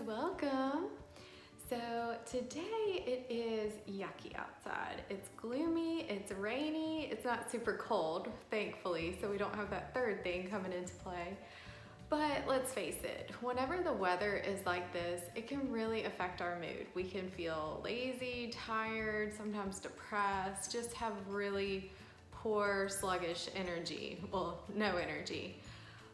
welcome. So today it is yucky outside. It's gloomy, it's rainy, it's not super cold, thankfully, so we don't have that third thing coming into play. But let's face it, whenever the weather is like this, it can really affect our mood. We can feel lazy, tired, sometimes depressed, just have really poor, sluggish energy. Well, no energy.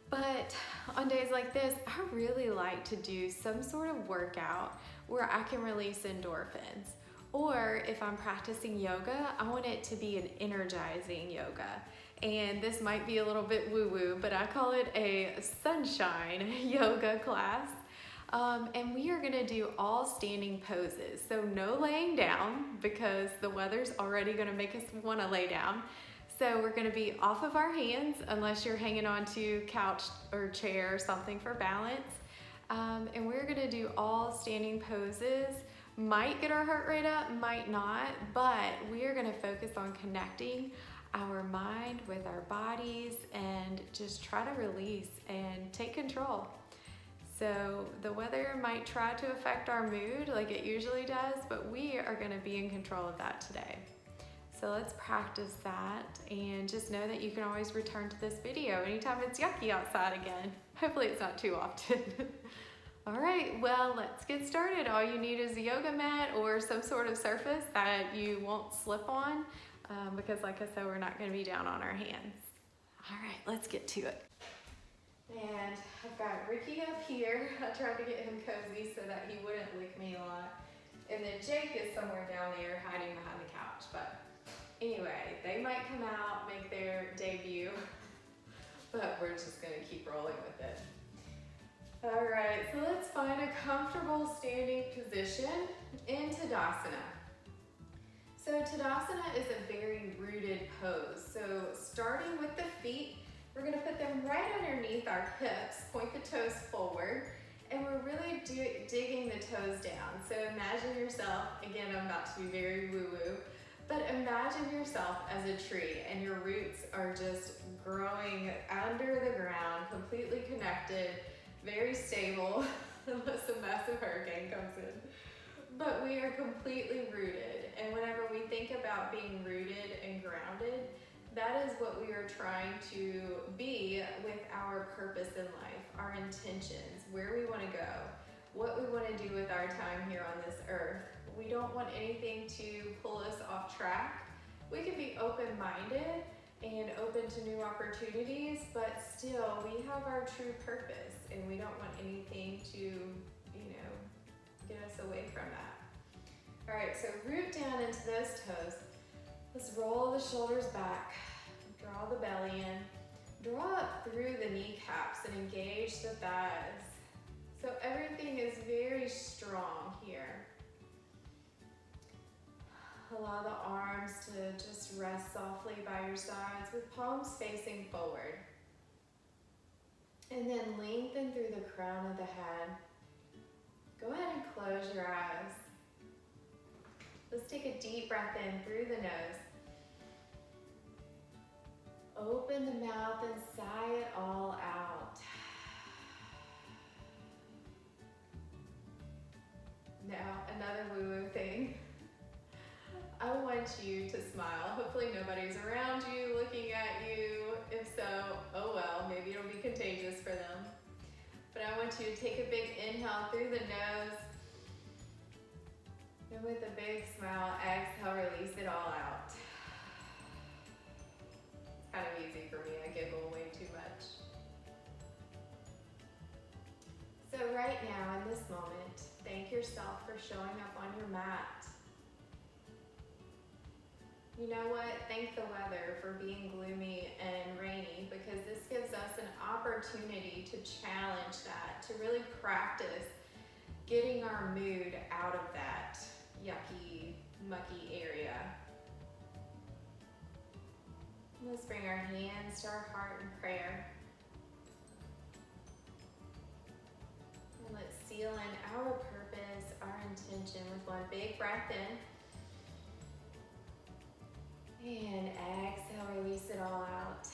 But on days like this, I really like to do some sort of workout where I can release endorphins. Or if I'm practicing yoga, I want it to be an energizing yoga. And this might be a little bit woo-woo, but I call it a sunshine yoga class. And we are gonna do all standing poses. So no laying down because the weather's already gonna make us wanna lay down. So we're gonna be off of our hands unless you're hanging onto couch or chair or something for balance. And we're gonna do all standing poses. Might get our heart rate up, might not, but we are gonna focus on connecting our mind with our bodies and just try to release and take control. So the weather might try to affect our mood like it usually does, but we are gonna be in control of that today. So let's practice that and just know that you can always return to this video anytime it's yucky outside again. Hopefully it's not too often. All right, well, let's get started. All you need is a yoga mat or some sort of surface that you won't slip on because like I said, we're not gonna be down on our hands. All right, let's get to it. And I've got Ricky up here. I tried to get him cozy so that he wouldn't lick me a lot. And then Jake is somewhere down there hiding behind the couch, but anyway, they might come out, make their debut, but we're just gonna keep rolling with it. All right, so let's find a comfortable standing position in Tadasana. So Tadasana is a very rooted pose. So starting with the feet, we're gonna put them right underneath our hips, point the toes forward, and we're really digging the toes down. So imagine yourself, again, I'm about to be very woo-woo, but imagine yourself as a tree and your roots are just growing under the ground, completely connected, very stable, unless a massive hurricane comes in. But we are completely rooted. And whenever we think about being rooted and grounded, that is what we are trying to be with our purpose in life, our intentions, where we want to go, what we want to do with our time here on this earth. We don't want anything to pull us off track. We can be open-minded and open to new opportunities, but still we have our true purpose and we don't want anything to, get us away from that. All right, so root down into those toes. Let's roll the shoulders back, draw the belly in, draw up through the kneecaps and engage the thighs. So everything is very strong here. Allow the arms to just rest softly by your sides with palms facing forward. And then lengthen through the crown of the head. Go ahead and close your eyes. Let's take a deep breath in through the nose. Open the mouth and sigh it all out. Now, another woo-woo thing. I want you to smile. Hopefully nobody's around you looking at you. If so, oh well, maybe it'll be contagious for them. But I want you to take a big inhale through the nose. And with a big smile, exhale, release it all out. It's kind of easy for me. I giggle way too much. So right now, in this moment, thank yourself for showing up on your mat. You know what? Thank the weather for being gloomy and rainy because this gives us an opportunity to challenge that, to really practice getting our mood out of that yucky, mucky area. Let's bring our hands to our heart in prayer. And let's seal in our purpose, our intention with one big breath in. And exhale, release it all out.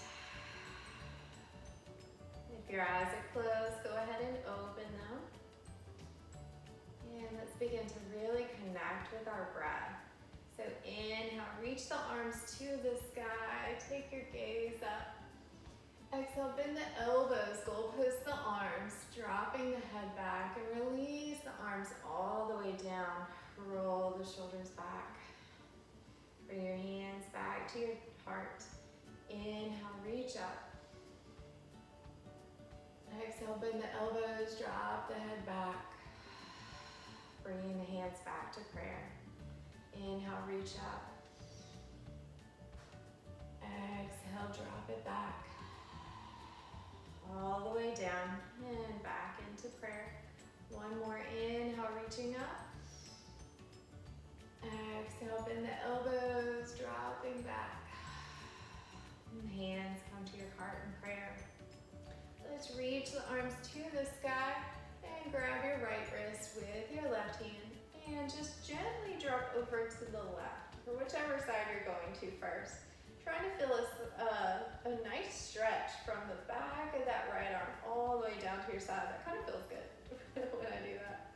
If your eyes are closed, go ahead and open them. connect with our breath. So inhale, reach the arms to the sky, take your gaze up. Exhale, bend the elbows, goalpost the arms, dropping the head back, and release the arms all the way down. Roll the shoulders back. Bring your hands back to your heart. Inhale, reach up. Exhale, bend the elbows, drop the head back. Bringing the hands back to prayer. Inhale, reach up. Exhale, drop it back. All the way down and back into prayer. One more inhale, reaching up. Exhale, bend the elbows, dropping back. And hands come to your heart in prayer. Let's reach the arms to the sky and grab your right wrist with your left hand and just gently drop over to the left, or whichever side you're going to first. Trying to feel a nice stretch from the back of that right arm all the way down to your side. That kind of feels good when I do that.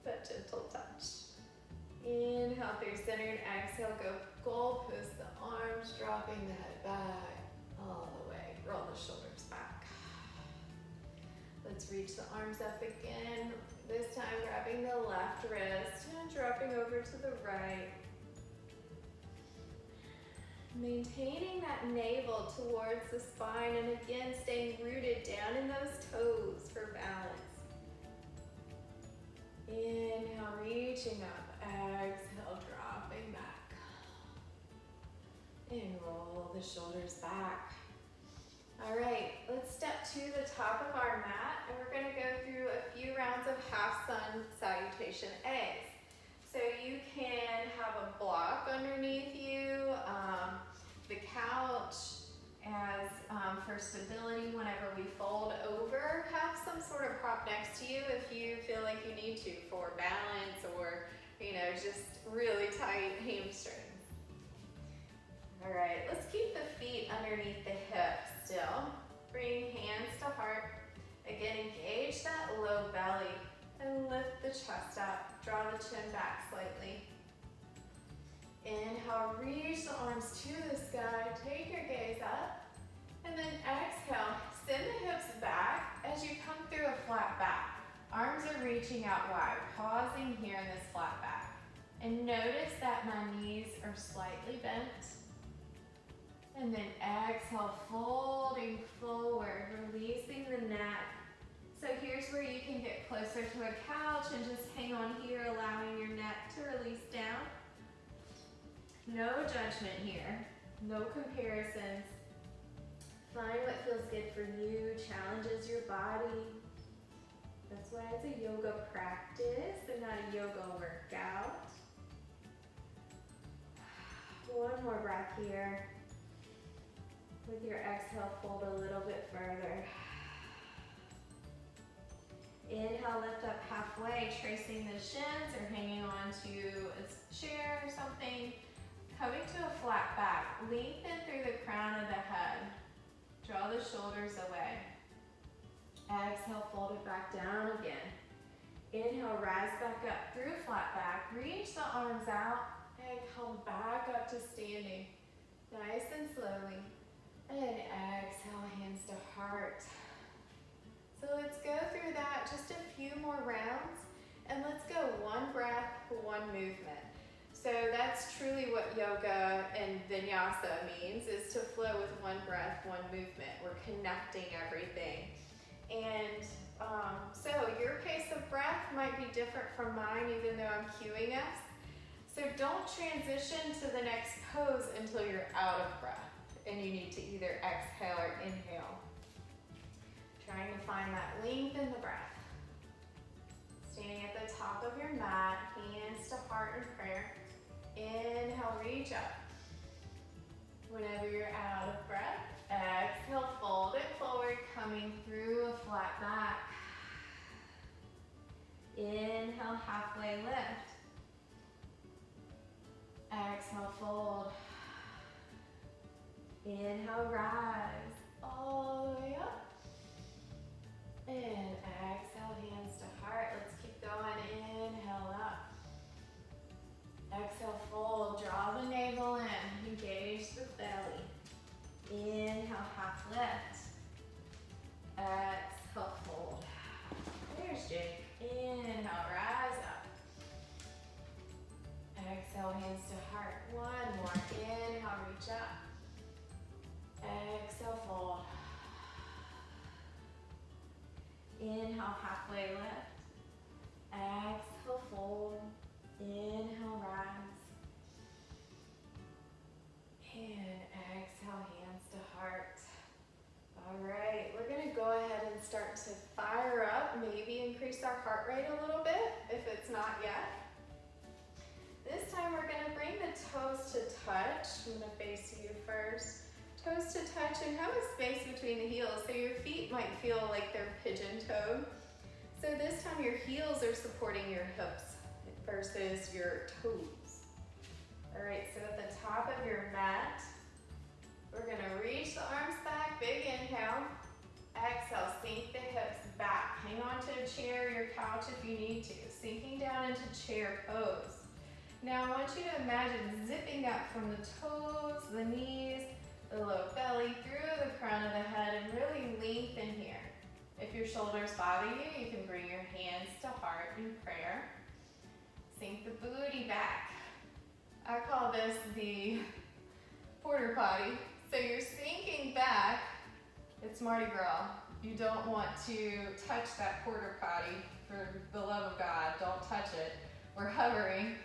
That gentle touch. Inhale through center and exhale, go goalpost the arms, dropping the head back all the way. Roll the shoulders back. Let's reach the arms up again. This time grabbing the left wrist and dropping over to the right. Maintaining that navel towards the spine and again staying rooted down in those toes for balance. Inhale, reaching up. Exhale, dropping back. And roll the shoulders back. All right, let's step to the top of our mat and we're going to go through a few rounds of half sun salutation A's. So you can have a block underneath you, the couch as for stability whenever we fold over. Have some sort of prop next to you if you feel like you need to for balance or, just really tight hamstrings. All right, let's keep the feet underneath the hips still. Bring hands to heart. Again, engage that low belly and lift the chest up. Draw the chin back slightly. Inhale, reach the arms to the sky. Take your gaze up. And then exhale, send the hips back as you come through a flat back. Arms are reaching out wide, pausing here in this flat back. And notice that my knees are slightly bent. And then exhale, folding forward, releasing the neck. So here's where you can get closer to a couch and just hang on here, allowing your neck to release down. No judgment here, no comparisons. Find what feels good for you, challenges your body. That's why it's a yoga practice and not a yoga workout. One more breath here. With your exhale, fold a little bit further. Inhale, lift up halfway, tracing the shins or hanging on to a chair or something. Coming to a flat back, lengthen through the crown of the head. Draw the shoulders away. Exhale, fold it back down again. Inhale, rise back up through flat back. Reach the arms out and come back up to standing. Nice and slowly. And exhale, hands to heart. So let's go through that just a few more rounds. And let's go one breath, one movement. So that's truly what yoga and vinyasa means, is to flow with one breath, one movement. We're connecting everything. And so your pace of breath might be different from mine, even though I'm cueing us. So don't transition to the next pose until you're out of breath and you need to either exhale or inhale. Trying to find that length in the breath. Standing at the top of your mat, hands to heart in prayer. Inhale, reach up. Whenever you're out of breath, exhale, fold it forward, coming through a flat back. Inhale, halfway lift. Exhale, fold. Inhale, rise all the way up. And exhale, hands to heart. Let's keep going. Inhale up. Exhale, fold, draw the navel in, engage the belly. Inhale, half lift. Exhale, fold. There's Jake. Inhale, rise up. Exhale, hands to heart. One more. Inhale, reach up. Exhale, fold. Inhale, halfway lift. Exhale, fold. Inhale, rise. And exhale, hands to heart. All right, we're gonna go ahead and start to fire up, maybe increase our heart rate a little bit if it's not yet. This time we're gonna bring the toes to touch. I'm gonna face you first. Toes to touch and have a space between the heels, so your feet might feel like they're pigeon-toed. So this time your heels are supporting your hips versus your toes. All right, so at the top of your mat, we're gonna reach the arms back, big inhale. Exhale, sink the hips back. Hang on to a chair or your couch if you need to. Sinking down into chair pose. Now I want you to imagine zipping up from the toes, the knees, the low belly, through the crown of the head, and really lengthen here. If your shoulders bother you, you can bring your hands to heart in prayer. Sink the booty back. I call this the porter potty. So you're sinking back. It's Mardi Gras. You don't want to touch that porter potty. For the love of God, don't touch it. We're hovering.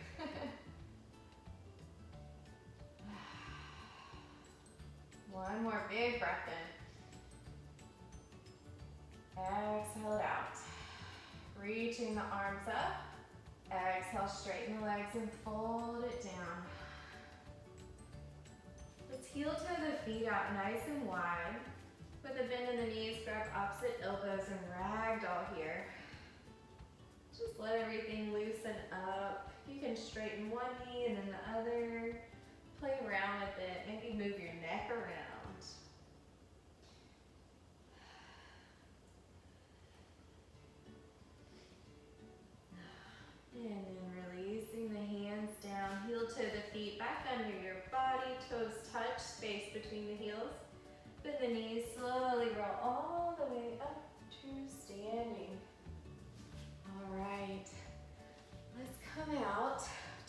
One more big breath in. Exhale it out. Reaching the arms up. Exhale, straighten the legs and fold it down. Let's heel toe the feet out nice and wide. With a bend in the knees, grab opposite elbows and ragdoll here. Just let everything loosen up. You can straighten one knee and then the other. Play around with it. Maybe move your neck around. And then releasing the hands down, heel toe the feet back under your body, toes touch, space between the heels. Bend the knees, slowly roll all the way up to standing. All right, let's come out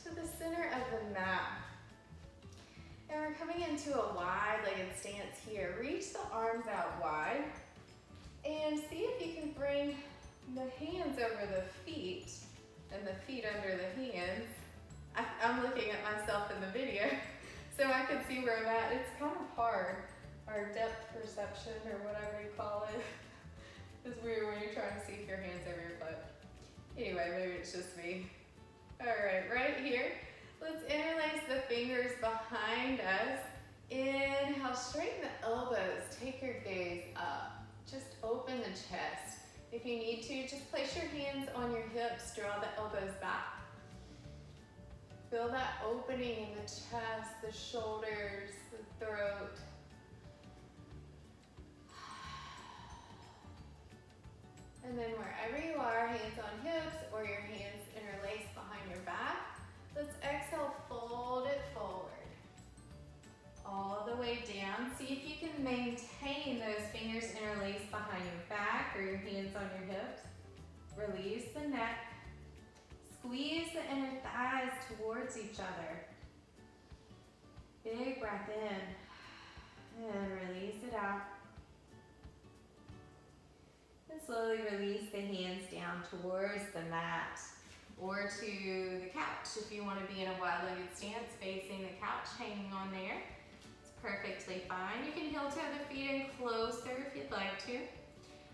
to the center of the mat. And we're coming into a wide-legged stance here. Reach the arms out wide and see if you can bring the hands over the feet and the feet under the hands. I'm looking at myself in the video, so I can see where I'm at. It's kind of hard. Our depth perception, or whatever you call it, is weird when you're trying to see if your hand's over your foot. Anyway, maybe it's just me. All right, right here, let's interlace the fingers behind us. Inhale, straighten the elbows. Take your gaze up. Just open the chest. If you need to, just place your hands on your hips, draw the elbows back. Feel that opening in the chest, the shoulders, the throat. And then wherever you are, hands on hips or your hands interlaced behind your back, let's exhale, fold it forward. All the way down. See if you can maintain those fingers interlaced behind your back or your hands on your hips. Release the neck. Squeeze the inner thighs towards each other. Big breath in and release it out. And slowly release the hands down towards the mat or to the couch if you want to be in a wide-legged stance facing the couch, hanging on there. Perfectly fine. You can heel toe the feet in closer if you'd like to.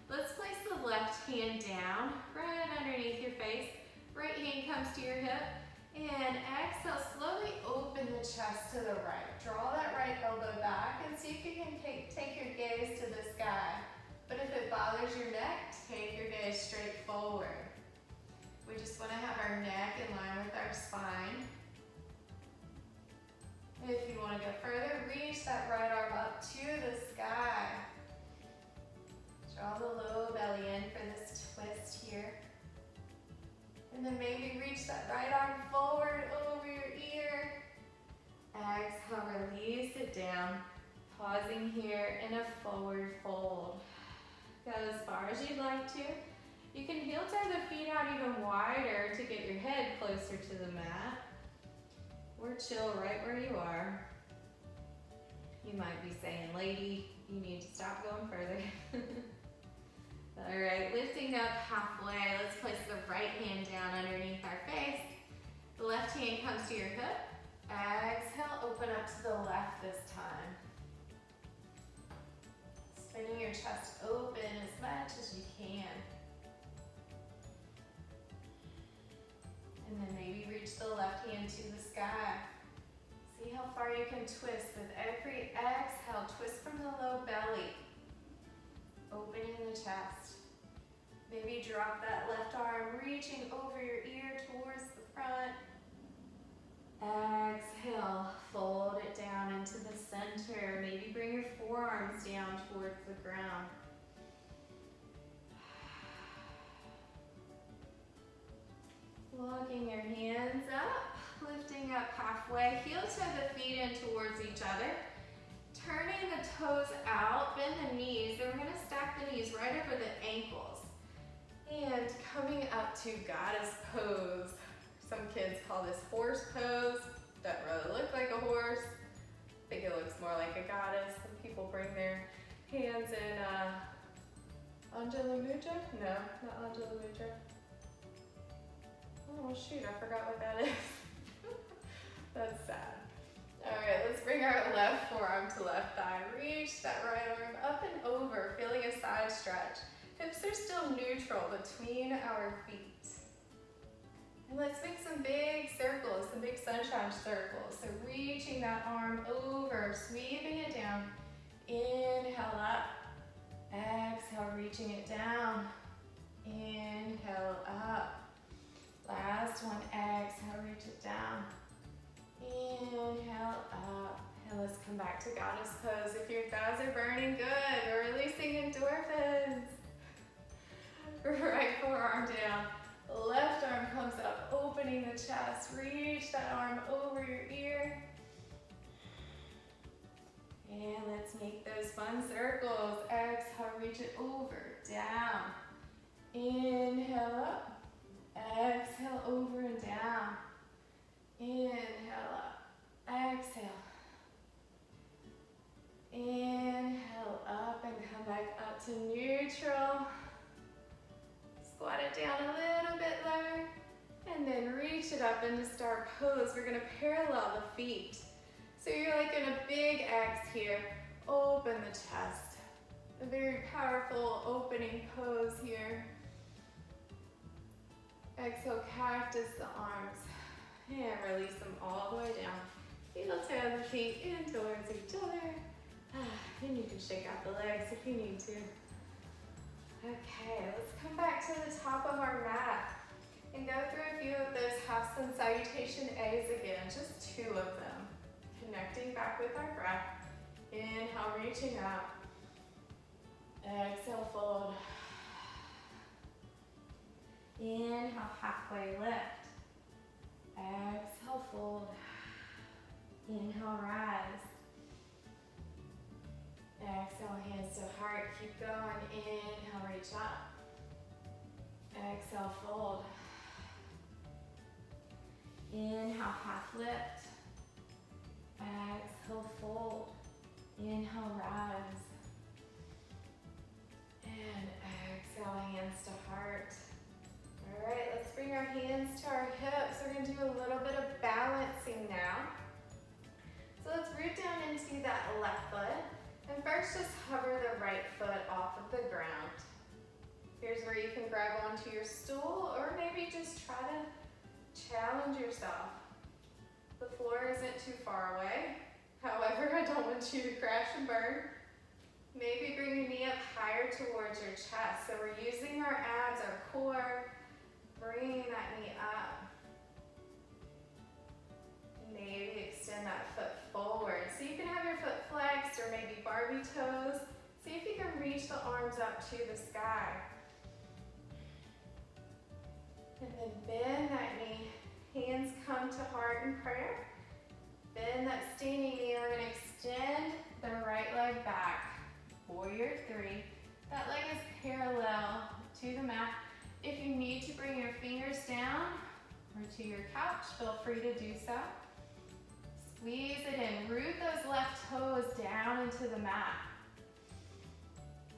Let's place the left hand down, right underneath your face. Right hand comes to your hip. And exhale, slowly open the chest to the right. Draw that right elbow back and see if you can take your gaze to the sky. But if it bothers your neck, take your gaze straight forward. We just want to have our neck in line with our spine. If you want to go further, reach that right arm up to the sky. Draw the low belly in for this twist here. And then maybe reach that right arm forward over your Pausing here in a forward fold. Go as far as you'd like to. You can heel toe the feet out even wider to get your head closer to the mat. Or chill right where you are. You might be saying, lady, you need to stop going further. All right, lifting up halfway. Let's place the right hand down underneath our face. The left hand comes to your hip. Exhale, open up to the left this time. Spinning your chest open as much as you can. And then maybe reach the left hand to the sky. See how far you can twist with every exhale. Twist from the low belly. Opening the chest. Maybe drop that left arm, reaching over your ear towards the front. Exhale, fold it down into the center. Maybe bring your forearms down towards the ground. Walking your hands up, lifting up halfway. Heel toe the feet in towards each other. Turning the toes out, bend the knees, and we're gonna stack the knees right over the ankles. And coming up to goddess pose. Some kids call this horse pose. Doesn't really look like a horse. I think it looks more like a goddess. Some people bring their hands in Anjali Mudra? No, not Anjali Mudra. Oh shoot, I forgot what that is. That's sad. All right, let's bring our left forearm to left thigh. Reach that right arm up and over, feeling a side stretch. Hips are still neutral between our feet. And let's make some big circles, some big sunshine circles. So reaching that arm over, sweeping it down. Inhale up. Exhale, reaching it down. Inhale up. Last one, exhale, reach it down. Inhale up. And let's come back to goddess pose. If your thighs are burning, good. We're releasing endorphins. Right forearm down. Left arm comes up, opening the chest. Reach that arm over your ear. And let's make those fun circles. Exhale, reach it over, down. Inhale up. Exhale, over and down. Inhale up. Exhale. Inhale up and come back up to neutral. Squat it down a little bit lower. And then reach it up into star pose. We're gonna parallel the feet. So you're like in a big X here. Open the chest. A very powerful opening pose here. Exhale, cactus the arms. And release them all the way down. Heel toe the feet in towards each other. And you can shake out the legs if you need to. Okay, let's come back to the top of our mat and go through a few of those half sun salutation A's again, just 2 of them. Connecting back with our breath. Inhale, reaching up. Exhale, fold. Inhale, halfway lift. Exhale, fold. Inhale, rise. Exhale, hands to heart. Keep going. Inhale, reach up. Exhale, fold. Inhale, half lift. Exhale, fold. Inhale, rise. And exhale, hands to heart. All right, let's bring our hands to our hips. We're gonna do a little bit of balancing now. So let's root down into that left foot. And first just hover the right foot off of the ground. Here's where you can grab onto your stool or maybe just try to challenge yourself. The floor isn't too far away. However, I don't want you to crash and burn. Maybe bring your knee up higher towards your chest. So we're using our abs, our core, bringing that knee up. Maybe extend that foot forward. So you can have your foot flexed or maybe Barbie toes. See if you can reach the arms up to the sky. And then bend that knee. Hands come to heart in prayer. Bend that standing knee. We're going to extend the right to your couch, feel free to do so. Squeeze it in, root those left toes down into the mat.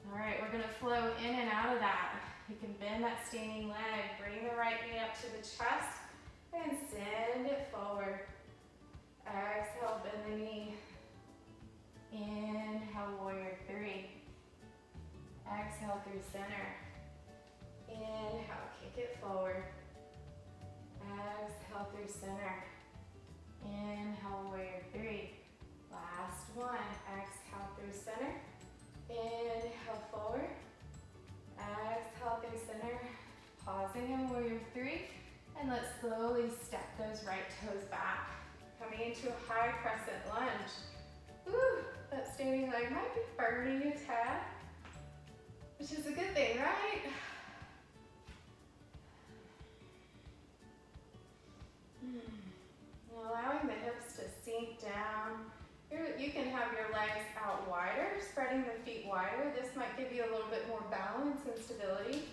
All right, we're gonna flow in and out of that. You can bend that standing leg, bring the right knee up to the chest, and send it forward. Exhale, bend the knee. Inhale, warrior three. Exhale through center. Inhale, kick it forward. Exhale through center. Inhale, warrior three. Last one. Exhale through center. Inhale forward. Exhale through center. Pausing in warrior three. And let's slowly step those right toes back. Coming into a high crescent lunge. Woo, that standing leg might be burning a tad, which is a good thing, right? Allowing the hips to sink down. You can have your legs out wider, spreading the feet wider. This might give you a little bit more balance and stability.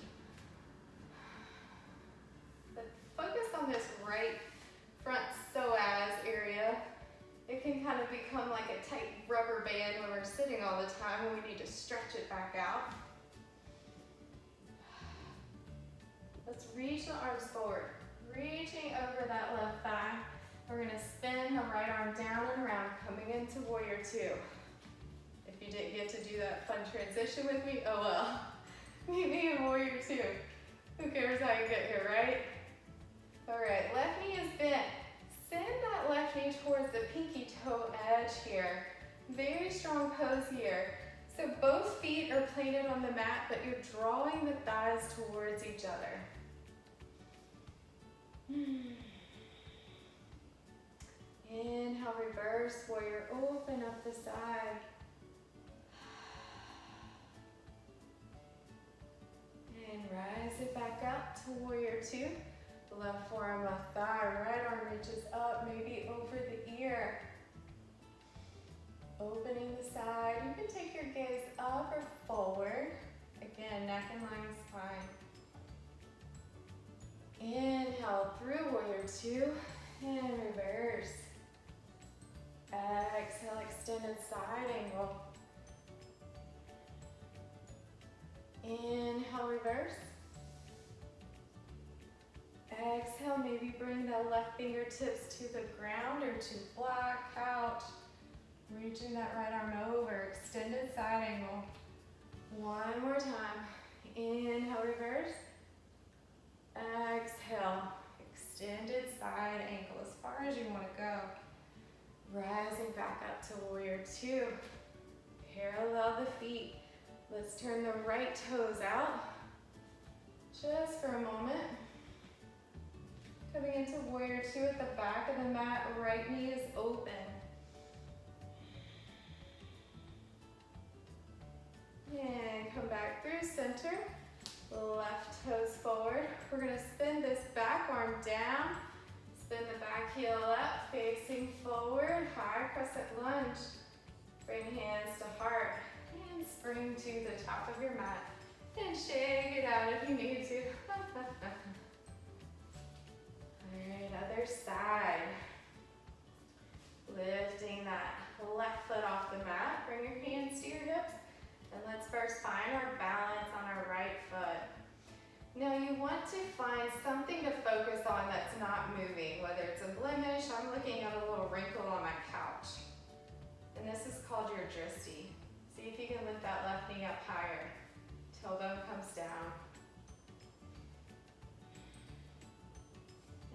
But focus on this right front psoas area. It can kind of become like a tight rubber band when we're sitting all the time and we need to stretch it back out. Let's reach the arms forward. Reaching over that left thigh. We're gonna spin the right arm down and around, coming into warrior two. If you didn't get to do that fun transition with me, oh well. Meet me in warrior two. Who cares how you get here, right? All right, left knee is bent. Send that left knee towards the pinky toe edge here. Very strong pose here. So both feet are planted on the mat, but you're drawing the thighs towards each other. Inhale, reverse warrior, open up the side. And rise it back up to warrior two. Left forearm, left thigh, right arm reaches up, maybe over the ear. Opening the side. You can take your gaze up or forward. Again, neck and line spine. Inhale through warrior two and reverse. Exhale, extended side angle. Inhale, reverse. Exhale, maybe bring the left fingertips to the ground or to flat couch. Reaching that right arm over, extended side angle. One more time. Inhale, reverse. Exhale, extended side ankle as far as you want to go. Rising back up to warrior two. Parallel the feet. Let's turn the right toes out. Just for a moment. Coming into warrior two at the back of the mat, right knee is open. And come back through center. Left toes forward. We're gonna spin this back arm down. Spin the back heel up, facing forward, high crescent lunge. Bring hands to heart and spring to the top of your mat. And shake it out if you need to. Alright, other side. Lifting that left foot off the mat. Bring your hands to your hips. And let's first find our balance on our right foot. Now you want to find something to focus on that's not moving, whether it's a blemish. I'm looking at a little wrinkle on my couch. And this is called your dristy. See if you can lift that left knee up higher. Tailbone comes down.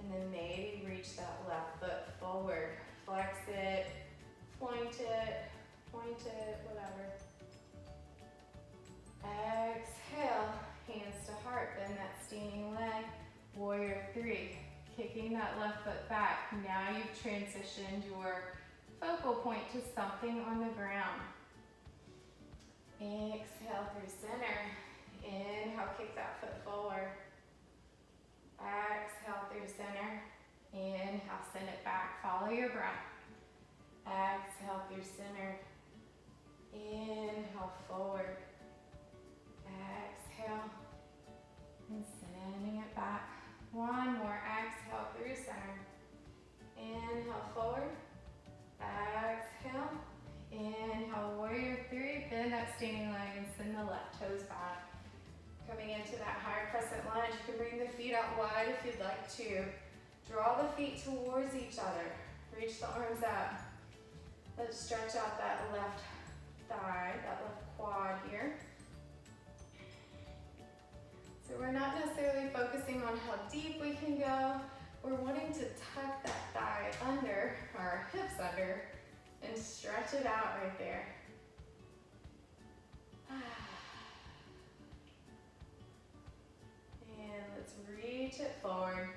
And then maybe reach that left foot forward. Flex it, point it, whatever. Exhale, hands to heart, bend that standing leg. Warrior three, kicking that left foot back. Now you've transitioned your focal point to something on the ground. Exhale through center. Inhale, kick that foot forward. Exhale through center. Inhale, send it back. Follow your breath. Exhale through center. Inhale forward. Exhale. And sending it back. One more. Exhale through center. that standing leg and send the left toes back. Coming into that higher crescent lunge, you can bring the feet out wide if you'd like to. Draw the feet towards each other. Reach the arms up. Let's stretch out that left thigh, that left quad here. So we're not necessarily focusing on how deep we can go. We're wanting to tuck that thigh under, our hips under, and stretch it out right there. And let's reach it forward.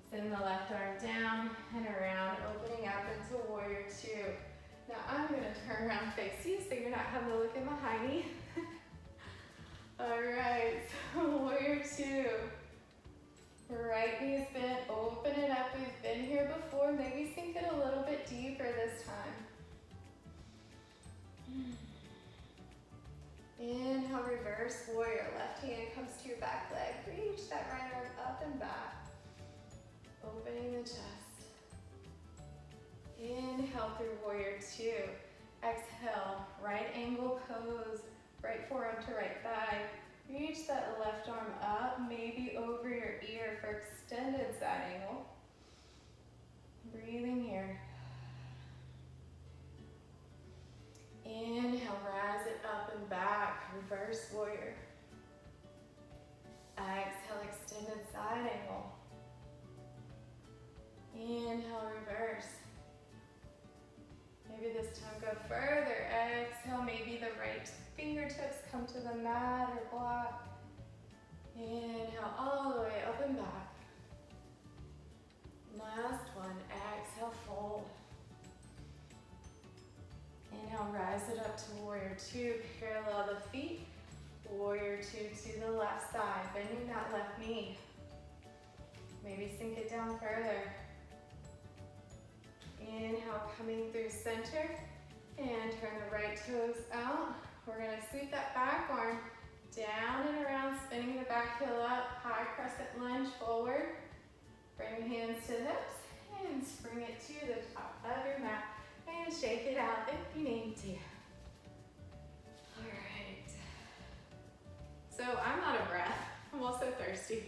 Send the left arm down and around, opening up into warrior two. Now I'm gonna turn around and face you so you're not having to look at my hiney. All right, so warrior two. Right knee's bent, open it up. We've been here before. Maybe sink it a little bit deeper this time. Inhale, reverse warrior. Left hand comes to your back leg. Reach that right arm up and back. Opening the chest. Inhale through warrior two. Exhale, right angle pose. Right forearm to right thigh. Reach that left arm up, maybe over your ear for extended side angle. Breathing here. Inhale, rise it up and back, reverse warrior. Exhale, extended side angle. Inhale, reverse. Maybe this time go further. Exhale, maybe the right fingertips come to the mat or block. Inhale all the way up and back. Last one, exhale, fold. Inhale, rise it up to warrior two, parallel the feet. Warrior two to the left side, bending that left knee. Maybe sink it down further. Inhale, coming through center, and turn the right toes out. We're gonna sweep that back arm down and around, spinning the back heel up, high crescent lunge forward. Bring hands to the hips, and spring it to the top of your mat, and shake it out if you need to. All right. So I'm out of breath. I'm also thirsty.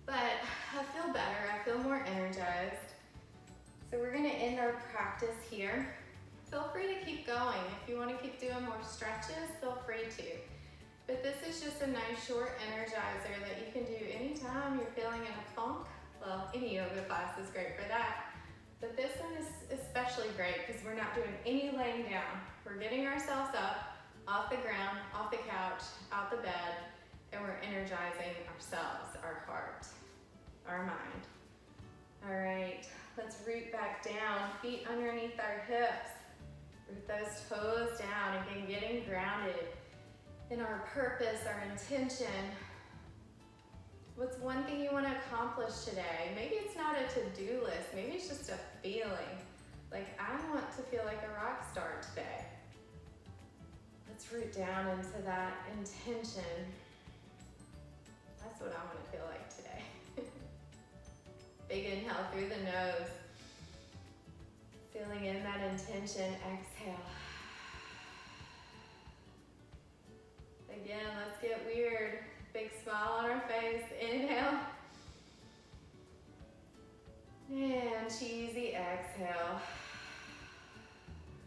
But I feel better, I feel more energized. So we're gonna end our practice here. Feel free to keep going. If you wanna keep doing more stretches, feel free to. But this is just a nice short energizer that you can do anytime you're feeling in a funk. Well, any yoga class is great for that. But this one is especially great because we're not doing any laying down. We're getting ourselves up, off the ground, off the couch, out the bed, and we're energizing ourselves, our heart, our mind. All right, let's root back down, feet underneath our hips. Root those toes down, again, getting grounded in our purpose, our intention. What's one thing you want to accomplish today? Maybe it's not a to-do list, maybe it's just a feeling. Like, I want to feel like a rock star today. Let's root down into that intention. That's what I want to feel like today. Big inhale through the nose. Feeling in that intention, exhale. Again, let's get weird. Big smile on our face, inhale. And cheesy exhale.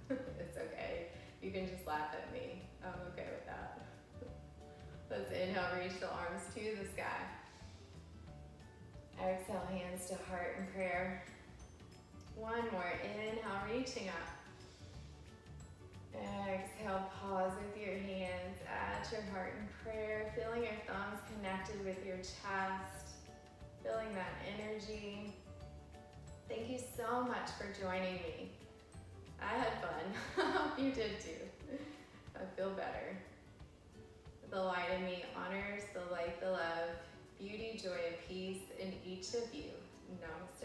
It's okay, you can just laugh at me. I'm okay with that. Let's inhale, reach the arms to the sky. Exhale, hands to heart in prayer. One more, inhale, reaching up. Exhale, pause with your hands at your heart in prayer, feeling your thumbs connected with your chest, feeling that energy. Thank you so much for joining me. I had fun. I hope you did too. I feel better. The light in me honors the light, the love, beauty, joy, and peace in each of you. Namaste.